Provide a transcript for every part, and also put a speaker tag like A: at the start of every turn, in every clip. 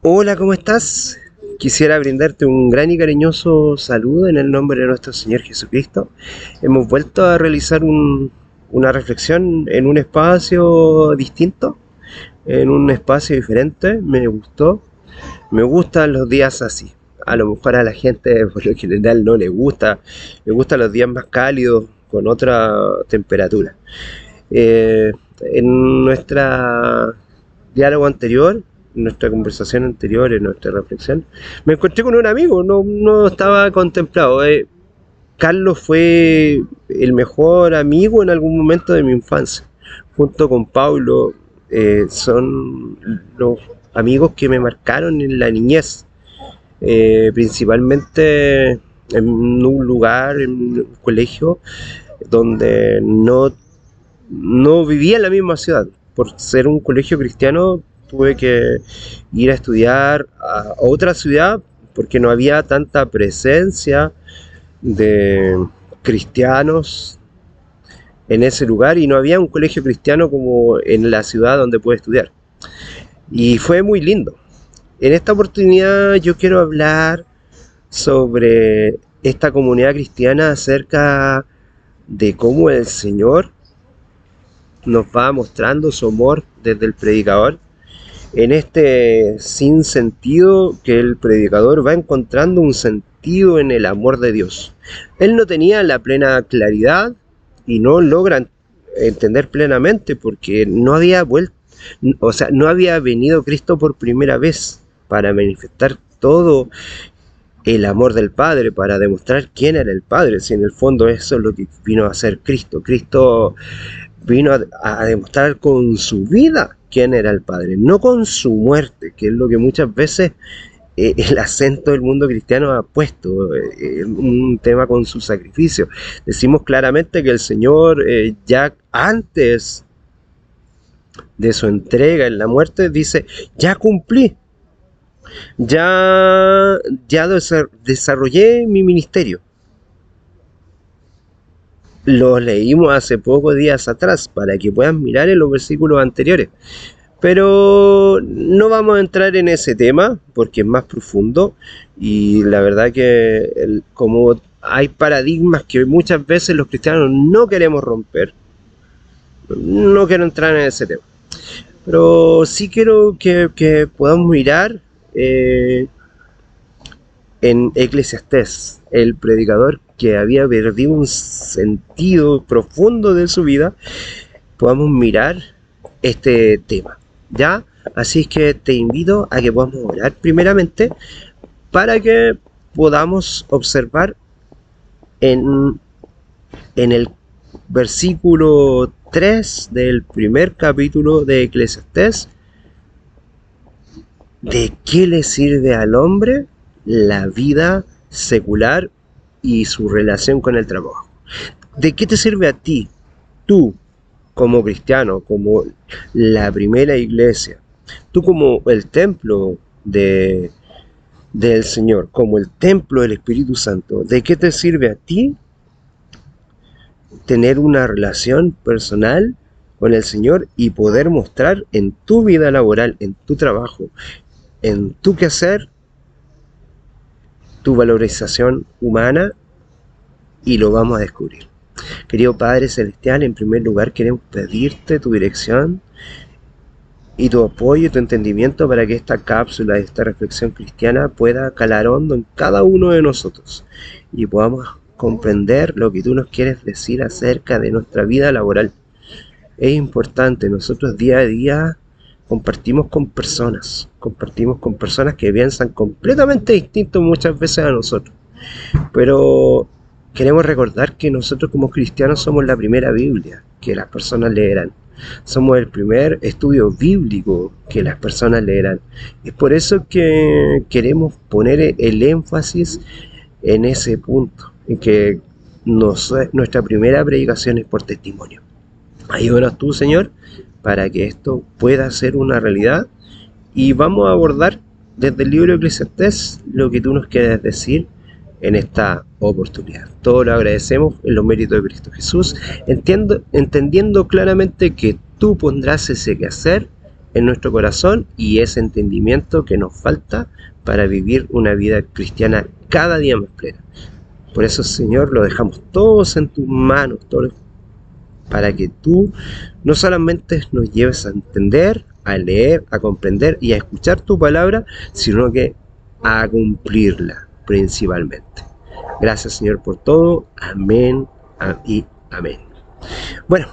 A: Hola, ¿cómo estás? Quisiera brindarte un gran y cariñoso saludo en el nombre de nuestro Señor Jesucristo. Hemos vuelto a realizar una reflexión en un espacio distinto, en un espacio diferente. Me gustó. Me gustan los días así. A lo mejor a la gente por lo general no le gusta. Le gustan los días más cálidos, con otra temperatura. Eh, en nuestra diálogo anterior, en nuestra conversación anterior, en nuestra reflexión, me encontré con un amigo, no estaba contemplado. Carlos fue el mejor amigo en algún momento de mi infancia. Junto con Paulo, son los amigos que me marcaron en la niñez, principalmente en un lugar, en un colegio donde no vivía en la misma ciudad. Por ser un colegio cristiano tuve que ir a estudiar a otra ciudad porque no había tanta presencia de cristianos en ese lugar y no había un colegio cristiano como en la ciudad donde pude estudiar. Y fue muy lindo. En esta oportunidad yo quiero hablar sobre esta comunidad cristiana acerca de cómo el Señor nos va mostrando su amor desde el predicador en este sinsentido que el predicador va encontrando un sentido en el amor de Dios. Él no tenía la plena claridad y no logra entender plenamente porque no había vuelto, o sea, no había venido Cristo por primera vez para manifestar todo el amor del Padre, para demostrar quién era el Padre, si en el fondo eso es lo que vino a hacer Cristo. Cristo vino a demostrar con su vida quién era el Padre, no con su muerte, que es lo que muchas veces el acento del mundo cristiano ha puesto, un tema con su sacrificio. Decimos claramente que el Señor ya antes de su entrega en la muerte dice, ya cumplí, ya desarrollé mi ministerio. Lo leímos hace pocos días atrás para que puedan mirar en los versículos anteriores. Pero no vamos a entrar en ese tema porque es más profundo y la verdad que como hay paradigmas que muchas veces los cristianos no queremos romper, no quiero entrar en ese tema. Pero sí quiero que podamos mirar en Eclesiastés, el predicador que había perdido un sentido profundo de su vida, podamos mirar este tema, ¿ya? Así es que te invito a que podamos orar primeramente para que podamos observar en, en el versículo 3 del primer capítulo de Eclesiastés, ¿de qué le sirve al hombre la vida secular y su relación con el trabajo? ¿De qué te sirve a ti, tú, como cristiano, como la primera iglesia, tú como el templo del Señor, como el templo del Espíritu Santo? ¿De qué te sirve a ti tener una relación personal con el Señor y poder mostrar en tu vida laboral, en tu trabajo, en tu quehacer, tu valorización humana? Y lo vamos a descubrir. Querido Padre Celestial, en primer lugar queremos pedirte tu dirección y tu apoyo y tu entendimiento para que esta cápsula, esta reflexión cristiana pueda calar hondo en cada uno de nosotros y podamos comprender lo que tú nos quieres decir acerca de nuestra vida laboral. Es importante, nosotros día a día compartimos con personas que piensan completamente distinto muchas veces a nosotros, pero queremos recordar que nosotros como cristianos somos la primera Biblia que las personas leerán. Somos el primer estudio bíblico que las personas leerán. Es por eso que queremos poner el énfasis en ese punto, en que nuestra primera predicación es por testimonio. Ayúdanos tú, Señor, para que esto pueda ser una realidad y vamos a abordar desde el libro de Eclesiastés lo que tú nos quieres decir en esta oportunidad. Todo lo agradecemos en los méritos de Cristo Jesús, entendiendo claramente que tú pondrás ese quehacer en nuestro corazón y ese entendimiento que nos falta para vivir una vida cristiana cada día más plena. Por eso, Señor, lo dejamos todos en tus manos, todos, para que tú no solamente nos lleves a entender, a leer, a comprender y a escuchar tu palabra, sino que a cumplirla principalmente. Gracias, Señor, por todo. Amén y amén. Bueno,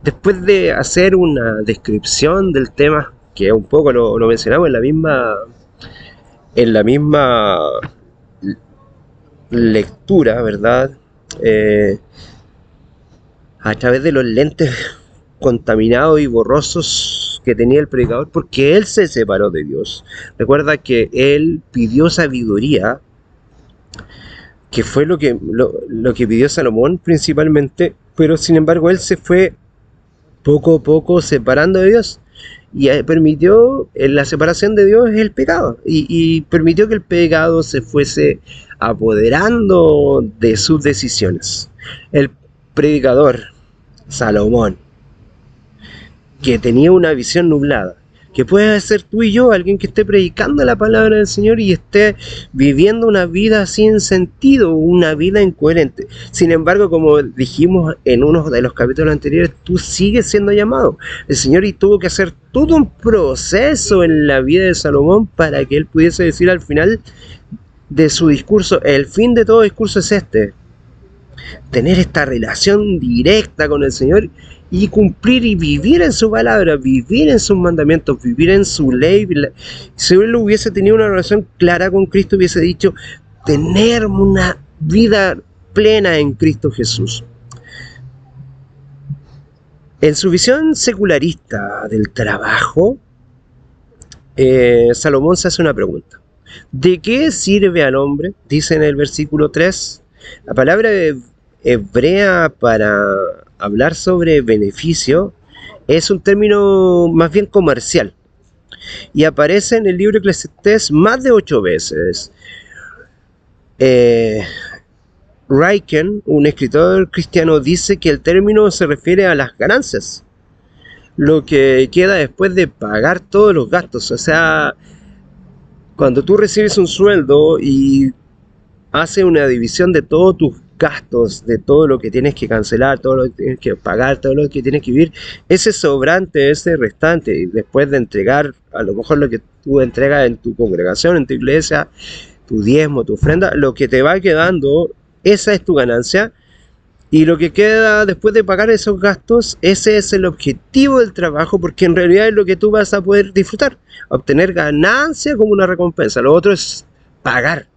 A: después de hacer una descripción del tema, que un poco lo mencionamos en la misma lectura, ¿verdad? A través de los lentes contaminados y borrosos que tenía el predicador, porque él se separó de Dios. Recuerda que él pidió sabiduría, que fue lo que pidió Salomón principalmente, pero sin embargo él se fue poco a poco separando de Dios y permitió, la separación de Dios es el pecado, y permitió que el pecado se fuese apoderando de sus decisiones. El predicador Salomón, que tenía una visión nublada, que puede ser tú y yo, alguien que esté predicando la palabra del Señor y esté viviendo una vida sin sentido, una vida incoherente. Sin embargo, como dijimos en uno de los capítulos anteriores, tú sigues siendo llamado. El Señor y tuvo que hacer todo un proceso en la vida de Salomón para que él pudiese decir al final de su discurso: el fin de todo discurso es este: tener esta relación directa con el Señor y cumplir y vivir en su palabra, vivir en sus mandamientos, vivir en su ley. Si él hubiese tenido una relación clara con Cristo, hubiese dicho: tener una vida plena en Cristo Jesús. En su visión secularista del trabajo, Salomón se hace una pregunta: ¿de qué sirve al hombre? Dice en el versículo 3. La palabra hebrea para hablar sobre beneficio es un término más bien comercial y aparece en el libro Eclesiastés más de 8 veces. Ryken, un escritor cristiano, dice que el término se refiere a las ganancias, lo que queda después de pagar todos los gastos. O sea, cuando tú recibes un sueldo y haces una división de todos tus gastos, de todo lo que tienes que cancelar, todo lo que tienes que pagar, todo lo que tienes que vivir, ese sobrante, ese restante, y después de entregar a lo mejor lo que tú entregas en tu congregación, en tu iglesia, tu diezmo, tu ofrenda, lo que te va quedando, esa es tu ganancia. Y lo que queda después de pagar esos gastos, ese es el objetivo del trabajo, porque en realidad es lo que tú vas a poder disfrutar, obtener ganancia como una recompensa. Lo otro es pagar.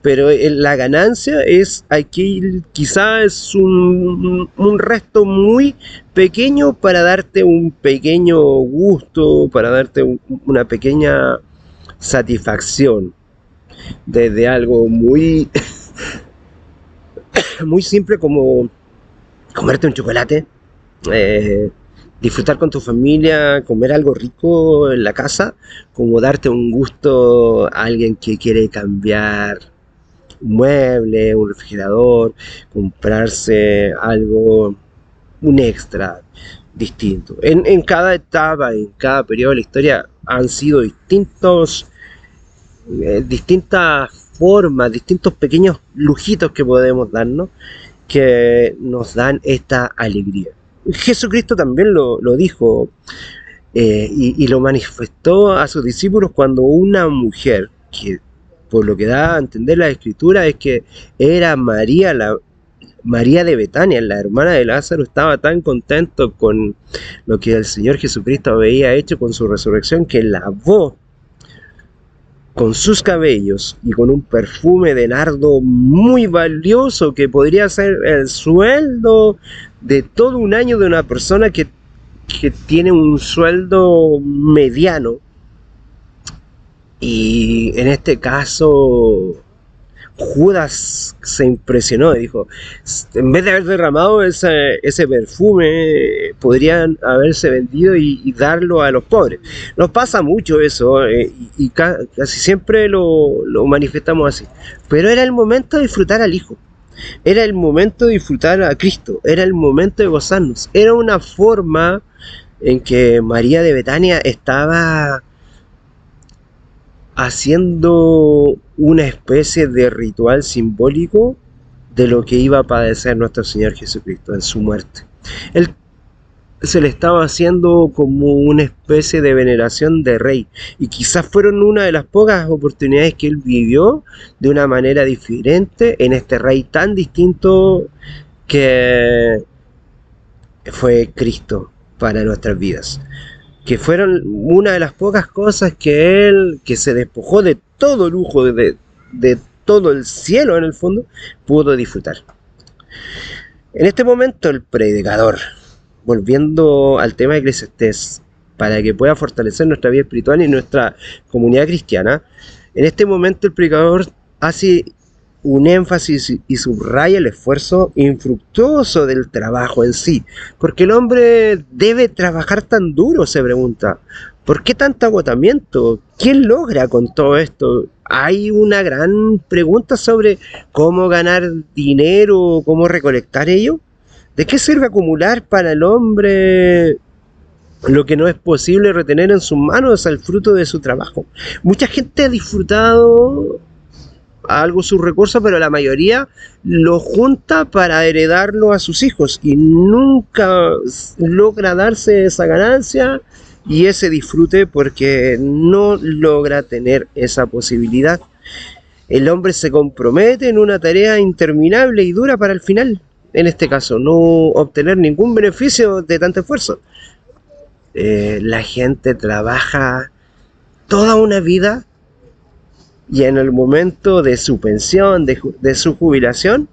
A: Pero la ganancia es aquí, quizás es un resto muy pequeño para darte un pequeño gusto, para darte una pequeña satisfacción de algo muy, muy simple, como comerte un chocolate, disfrutar con tu familia, comer algo rico en la casa, como darte un gusto a alguien que quiere cambiar un mueble, un refrigerador, comprarse algo, un extra distinto. En cada etapa, en cada periodo de la historia han sido distintas formas, distintos pequeños lujitos que podemos darnos, que nos dan esta alegría. Jesucristo también lo dijo, y lo manifestó a sus discípulos cuando una mujer, que por lo que da a entender la escritura es que era María, María de Betania, la hermana de Lázaro, estaba tan contento con lo que el Señor Jesucristo había hecho con su resurrección, que lavó con sus cabellos y con un perfume de nardo muy valioso, que podría ser el sueldo de todo un año de una persona que tiene un sueldo mediano. Y en este caso Judas se impresionó y dijo: en vez de haber derramado ese perfume, podrían haberse vendido y darlo a los pobres. Nos pasa mucho eso, y casi siempre lo manifestamos así. Pero era el momento de disfrutar al Hijo, era el momento de disfrutar a Cristo, era el momento de gozarnos, era una forma en que María de Betania estaba haciendo una especie de ritual simbólico de lo que iba a padecer nuestro Señor Jesucristo en su muerte. Él se le estaba haciendo como una especie de veneración de rey, y quizás fueron una de las pocas oportunidades que él vivió de una manera diferente en este rey tan distinto que fue Cristo para nuestras vidas, que fueron una de las pocas cosas que él, que se despojó de todo lujo, de todo el cielo en el fondo, pudo disfrutar. En este momento el predicador, volviendo al tema de Eclesiastés, para que pueda fortalecer nuestra vida espiritual y nuestra comunidad cristiana, en este momento el predicador hace un énfasis y subraya el esfuerzo infructuoso del trabajo en sí. ¿Por qué el hombre debe trabajar tan duro?, se pregunta. ¿Por qué tanto agotamiento? ¿Quién logra con todo esto? Hay una gran pregunta sobre cómo ganar dinero, cómo recolectar ello. ¿De qué sirve acumular para el hombre lo que no es posible retener en sus manos al fruto de su trabajo? Mucha gente ha disfrutado algo sus recursos, pero la mayoría lo junta para heredarlo a sus hijos y nunca logra darse esa ganancia y ese disfrute porque no logra tener esa posibilidad. El hombre se compromete en una tarea interminable y dura para el final. En este caso, no obtener ningún beneficio de tanto esfuerzo. La gente trabaja toda una vida y en el momento de su pensión, de su jubilación,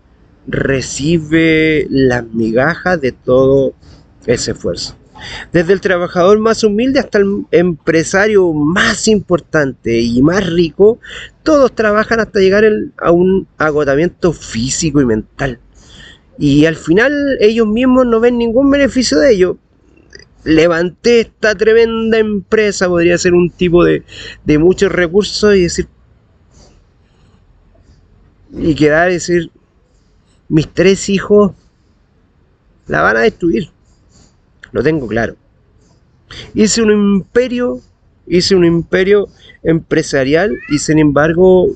A: recibe las migajas de todo ese esfuerzo. Desde el trabajador más humilde hasta el empresario más importante y más rico, todos trabajan hasta llegar a un agotamiento físico y mental. Y al final ellos mismos no ven ningún beneficio de ello. Levanté esta tremenda empresa, podría ser un tipo de muchos recursos, y decir, y quedar y decir, mis 3 hijos la van a destruir. Lo tengo claro. Hice un imperio empresarial y sin embargo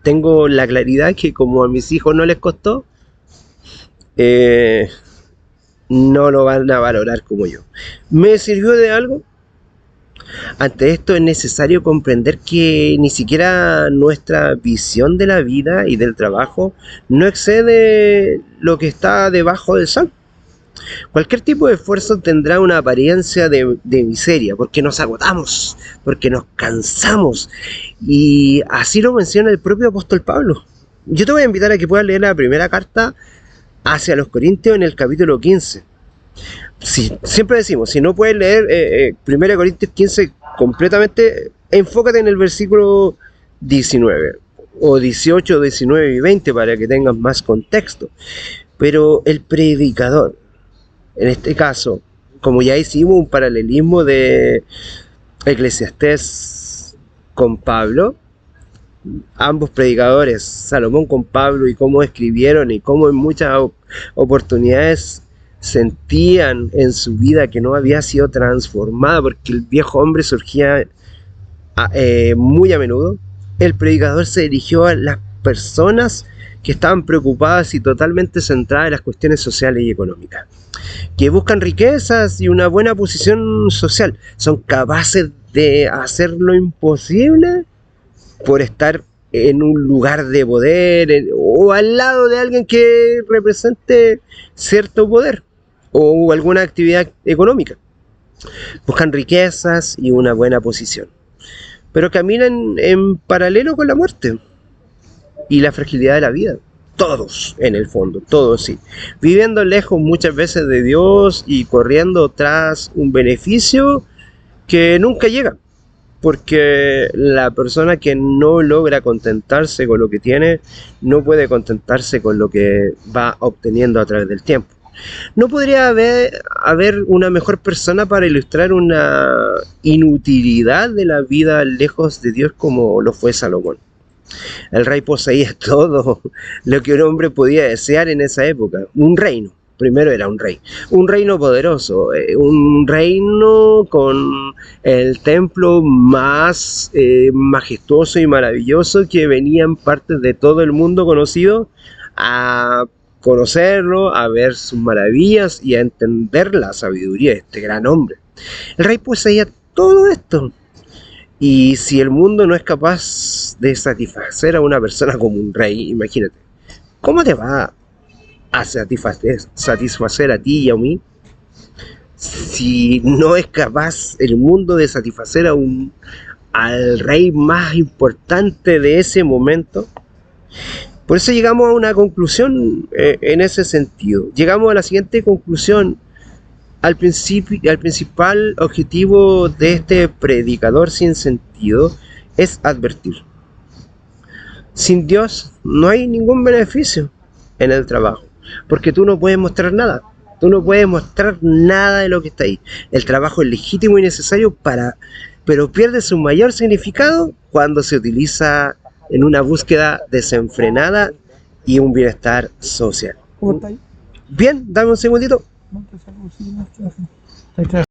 A: tengo la claridad que como a mis hijos no les costó, no lo van a valorar como yo. ¿Me sirvió de algo? Ante esto es necesario comprender que ni siquiera nuestra visión de la vida y del trabajo no excede lo que está debajo del sol. Cualquier tipo de esfuerzo tendrá una apariencia de miseria, porque nos agotamos, porque nos cansamos, y así lo menciona el propio apóstol Pablo. Yo te voy a invitar a que puedas leer la primera carta hacia los Corintios en el capítulo 15. Sí, siempre decimos, si no puedes leer 1 Corintios 15 completamente, enfócate en el versículo 19, o 18, 19 y 20 para que tengas más contexto. Pero el predicador, en este caso, como ya hicimos un paralelismo de Eclesiastés con Pablo, ambos predicadores, Salomón con Pablo, y cómo escribieron y cómo en muchas oportunidades sentían en su vida que no había sido transformada porque el viejo hombre surgía muy a menudo. El predicador se dirigió a las personas que estaban preocupadas y totalmente centradas en las cuestiones sociales y económicas, que buscan riquezas y una buena posición social, son capaces de hacer lo imposible por estar en un lugar de poder o al lado de alguien que represente cierto poder o alguna actividad económica. Buscan riquezas y una buena posición, pero caminan en paralelo con la muerte y la fragilidad de la vida. Todos, en el fondo, todos sí. Viviendo lejos muchas veces de Dios y corriendo tras un beneficio que nunca llega. Porque la persona que no logra contentarse con lo que tiene, no puede contentarse con lo que va obteniendo a través del tiempo. No podría haber una mejor persona para ilustrar una inutilidad de la vida lejos de Dios como lo fue Salomón. El rey poseía todo lo que un hombre podía desear en esa época, un reino, primero era un reino poderoso, un reino con el templo más majestuoso y maravilloso, que venían partes de todo el mundo conocido a conocerlo, a ver sus maravillas y a entender la sabiduría de este gran hombre. El rey poseía todo esto. Y si el mundo no es capaz de satisfacer a una persona como un rey, imagínate, ¿cómo te va a satisfacer a ti y a mí si no es capaz el mundo de satisfacer al rey más importante de ese momento? Por eso llegamos a una conclusión en ese sentido. Llegamos a la siguiente conclusión. Al principal objetivo de este predicador sin sentido es advertir: sin Dios no hay ningún beneficio en el trabajo, porque tú no puedes mostrar nada. Tú no puedes mostrar nada de lo que está ahí. El trabajo es legítimo y necesario pero pierde su mayor significado cuando se utiliza en una búsqueda desenfrenada y un bienestar social.
B: ¿Cómo está ahí?
A: Bien, dame un segundito.
B: No te salgo, sí, no, estoy trabajando.